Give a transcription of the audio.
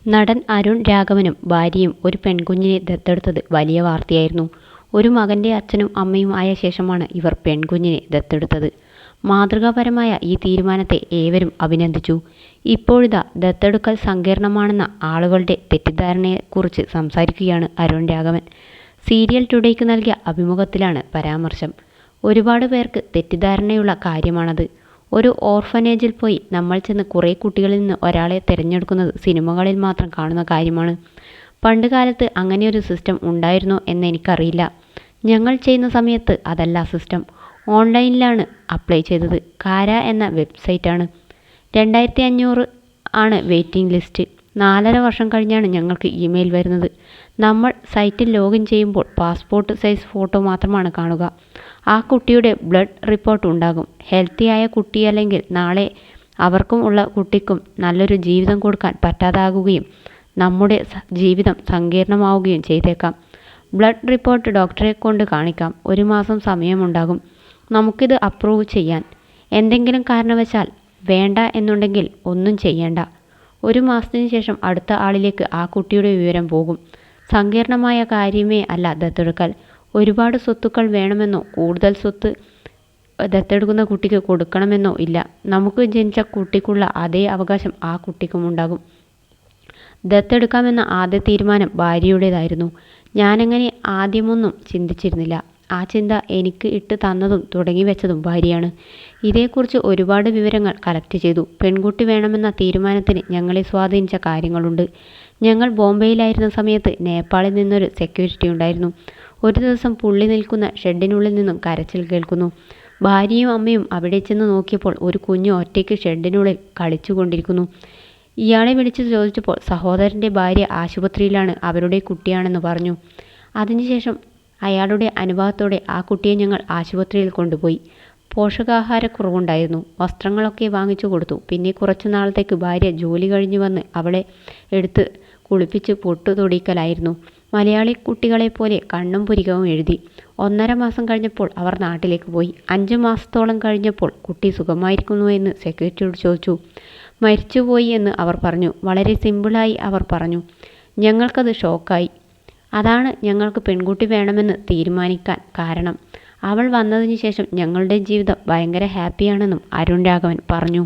നടൻ അരുൺ രാഘവനും ഭാര്യയും ഒരു പെൺകുഞ്ഞിനെ ദത്തെടുത്തത് വലിയ വാർത്തയായിരുന്നു. ഒരു മകൻ്റെ അച്ഛനും അമ്മയും ആയ ശേഷമാണ് ഇവർ പെൺകുഞ്ഞിനെ ദത്തെടുത്തത്. മാതൃകാപരമായ ഈ തീരുമാനത്തെ ഏവരും അഭിനന്ദിച്ചു. ഇപ്പോഴിതാ ദത്തെടുക്കൽ സങ്കീർണമാണെന്ന ആളുകളുടെ തെറ്റിദ്ധാരണയെക്കുറിച്ച് സംസാരിക്കുകയാണ് അരുൺ രാഘവൻ. സീരിയൽ ടുഡേയ്ക്ക് നൽകിയ അഭിമുഖത്തിലാണ് പരാമർശം. ഒരുപാട് പേർക്ക് തെറ്റിദ്ധാരണയുള്ള കാര്യമാണത്. ഒരു ഓർഫനേജിൽ പോയി നമ്മൾ ചെന്ന് കുറേ കുട്ടികളിൽ നിന്ന് ഒരാളെ തിരഞ്ഞെടുക്കുന്നത് സിനിമകളിൽ മാത്രം കാണുന്ന കാര്യമാണ്. പണ്ട് കാലത്ത് അങ്ങനെയൊരു സിസ്റ്റം ഉണ്ടായിരുന്നോ എന്നെനിക്കറിയില്ല. ഞങ്ങൾ ചെയ്യുന്ന സമയത്ത് അതല്ല സിസ്റ്റം. ഓൺലൈനിലാണ് അപ്ലൈ ചെയ്തത്. കാര എന്ന വെബ്സൈറ്റാണ്. 2500 ആണ് വെയിറ്റിംഗ് ലിസ്റ്റ്. 4.5 വർഷം കഴിഞ്ഞാണ് ഞങ്ങൾക്ക് ഇമെയിൽ വരുന്നത്. നമ്മൾ സൈറ്റിൽ ലോഗിൻ ചെയ്യുമ്പോൾ പാസ്പോർട്ട് സൈസ് ഫോട്ടോ മാത്രമാണ് കാണുക. ആ കുട്ടിയുടെ ബ്ലഡ് റിപ്പോർട്ട് ഉണ്ടാകും. ഹെൽത്തിയായ കുട്ടിയല്ലെങ്കിൽ നാളെ അവർക്കും ഉള്ള കുട്ടിക്കും നല്ലൊരു ജീവിതം കൊടുക്കാൻ പറ്റാതാകുകയും നമ്മുടെ ജീവിതം സങ്കീർണമാവുകയും ചെയ്തേക്കാം. ബ്ലഡ് റിപ്പോർട്ട് ഡോക്ടറെ കൊണ്ട് കാണിക്കാം. 1 മാസം സമയമുണ്ടാകും നമുക്കിത് അപ്രൂവ് ചെയ്യാൻ. എന്തെങ്കിലും കാരണവശാൽ വേണ്ട എന്നുണ്ടെങ്കിൽ ഒന്നും ചെയ്യേണ്ട. 1 മാസത്തിന് ശേഷം അടുത്ത ആളിലേക്ക് ആ കുട്ടിയുടെ വിവരം പോകും. സങ്കീർണമായ കാര്യമേ അല്ല ദത്തെടുക്കൽ. ഒരുപാട് സ്വത്തുക്കൾ വേണമെന്നോ കൂടുതൽ സ്വത്ത് ദത്തെടുക്കുന്ന കുട്ടിക്ക് കൊടുക്കണമെന്നോ ഇല്ല. നമുക്ക് ജനിച്ച കുട്ടിക്കുള്ള അതേ അവകാശം ആ കുട്ടിക്കും ഉണ്ടാകും. ദത്തെടുക്കാമെന്ന ആദ്യ തീരുമാനം ഭാര്യയുടേതായിരുന്നു. ഞാനങ്ങനെ ആദ്യമൊന്നും ചിന്തിച്ചിരുന്നില്ല. ആ ചിന്ത എനിക്ക് ഇട്ട് തന്നതും തുടങ്ങി വെച്ചതും ഭാര്യയാണ്. ഇതേക്കുറിച്ച് ഒരുപാട് വിവരങ്ങൾ കളക്ട് ചെയ്തു. പെൺകുട്ടി വേണമെന്ന തീരുമാനത്തിന് ഞങ്ങളെ സ്വാധീനിച്ച കാര്യങ്ങളുണ്ട്. ഞങ്ങൾ ബോംബെയിലായിരുന്ന സമയത്ത് നേപ്പാളിൽ നിന്നൊരു സെക്യൂരിറ്റി ഉണ്ടായിരുന്നു. ഒരു ദിവസം പുള്ളി നിൽക്കുന്ന ഷെഡിനുള്ളിൽ നിന്നും കരച്ചിൽ കേൾക്കുന്നു. ഭാര്യയും അമ്മയും അവിടെ ചെന്ന് നോക്കിയപ്പോൾ ഒരു കുഞ്ഞ് ഒറ്റയ്ക്ക് ഷെഡിനുള്ളിൽ കളിച്ചുകൊണ്ടിരിക്കുന്നു. ഇയാളെ വിളിച്ച് ചോദിച്ചപ്പോൾ സഹോദരൻ്റെ ഭാര്യ ആശുപത്രിയിലാണ്, അവരുടെ കുട്ടിയാണെന്ന് പറഞ്ഞു. അതിനുശേഷം അയാളുടെ അനുഭവത്തോടെ ആ കുട്ടിയെ ഞങ്ങൾ ആശുപത്രിയിൽ കൊണ്ടുപോയി. പോഷകാഹാരക്കുറവുണ്ടായിരുന്നു. വസ്ത്രങ്ങളൊക്കെ വാങ്ങിച്ചു കൊടുത്തു. പിന്നെ കുറച്ചു നാളത്തേക്ക് ഭാര്യ ജോലി കഴിഞ്ഞ് വന്ന് അവളെ എടുത്ത് കുളിപ്പിച്ച് പൊട്ടു തൊടിക്കലായിരുന്നു. മലയാളി കുട്ടികളെപ്പോലെ കണ്ണും പുരികവും എഴുതി. 1.5 മാസം കഴിഞ്ഞപ്പോൾ അവർ നാട്ടിലേക്ക് പോയി. 5 മാസത്തോളം കഴിഞ്ഞപ്പോൾ കുട്ടി സുഖമായിരിക്കുന്നു എന്ന് സെക്യൂരിറ്റിയോട് ചോദിച്ചു. മരിച്ചുപോയി എന്ന് അവർ പറഞ്ഞു. വളരെ സിമ്പിളായി അവർ പറഞ്ഞു. ഞങ്ങൾക്കത് ഷോക്കായി. അതാണ് ഞങ്ങൾക്ക് പെൺകുട്ടി വേണമെന്ന് തീരുമാനിക്കാൻ കാരണം. അവൾ വന്നതിന് ശേഷം ഞങ്ങളുടെ ജീവിതം ഭയങ്കര ഹാപ്പിയാണെന്നും അരുൺ രാഘവൻ പറഞ്ഞു.